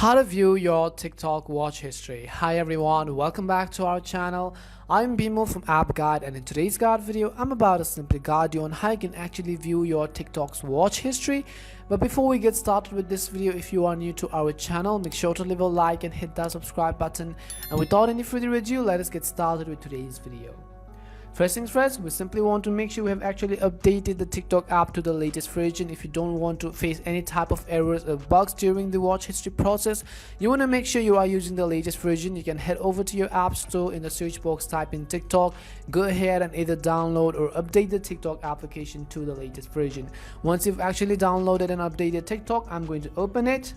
How to view your TikTok watch history. Hi everyone, welcome back to our channel. I'm Bimo from App Guide, and in today's guide video I'm about to simply guide you on how you can actually view your TikTok's watch history. But before we get started with this video, if you are new to our channel, make sure to leave a like and hit that subscribe button. And without any further ado, let us get started with today's video. First things first, we simply want to make sure we have actually updated the TikTok app to the latest version. If you don't want to face any type of errors or bugs during the watch history process, you want to make sure you are using the latest version. You can head over to your app store, in the search box type in TikTok, go ahead and either download or update the TikTok application to the latest version. Once you've actually downloaded and updated TikTok, I'm going to open it.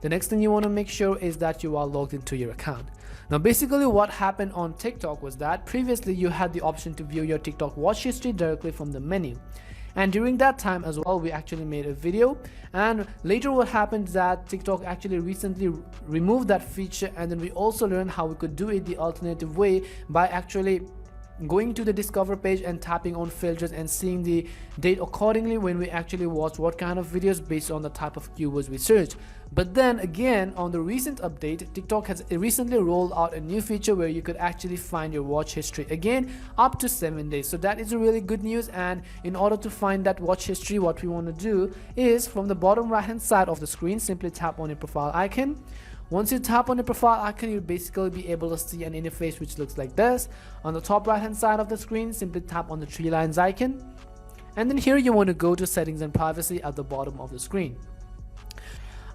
The next thing you want to make sure is that you are logged into your account. Now basically what happened on TikTok was that previously you had the option to view your TikTok watch history directly from the menu. And during that time as well, we actually made a video, and later what happened is that TikTok actually recently removed that feature, and then we also learned how we could do it the alternative way by actually going to the discover page and tapping on filters and seeing the date accordingly when we actually watch what kind of videos based on the type of keywords we search. But then again, on the recent update, TikTok has recently rolled out a new feature where you could actually find your watch history again up to 7 days. So that is a really good news. And in order to find that watch history, what we want to do is from the bottom right hand side of the screen, simply tap on your profile icon. Once you tap on the profile icon, you'll basically be able to see an interface which looks like this. On the top right hand side of the screen, simply tap on the three lines icon, and then here you want to go to settings and privacy at the bottom of the screen.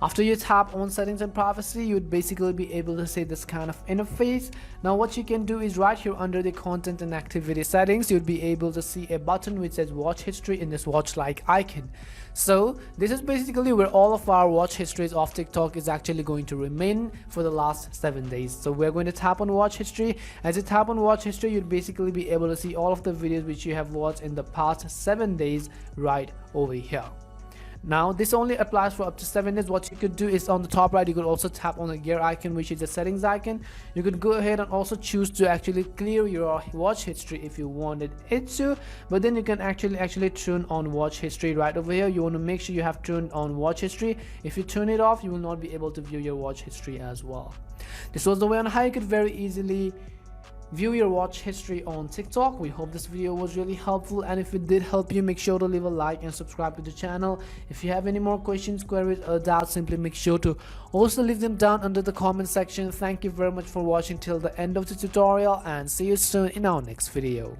After you tap on settings and privacy, you would basically be able to see this kind of interface. Now what you can do is right here under the content and activity settings, you'd be able to see a button which says watch history in this watch like icon. So this is basically where all of our watch histories of TikTok is actually going to remain for the last 7 days. So we're going to tap on watch history. As you tap on watch history, you'd basically be able to see all of the videos which you have watched in the past 7 days right over here. Now this only applies for up to 7 days. What you could do is on the top right, you could also tap on the gear icon, which is the settings icon. You could go ahead and also choose to actually clear your watch history if you wanted it to, but then you can actually turn on watch history right over here. You want to make sure you have turned on watch history. If you turn it off, you will not be able to view your watch history as well. This was the way on how you could very easily view your watch history on TikTok. We hope this video was really helpful, and if it did help you, make sure to leave a like and subscribe to the channel. If you have any more questions, queries or doubts, simply make sure to also leave them down under the comment section. Thank you very much for watching till the end of the tutorial, and see you soon in our next video.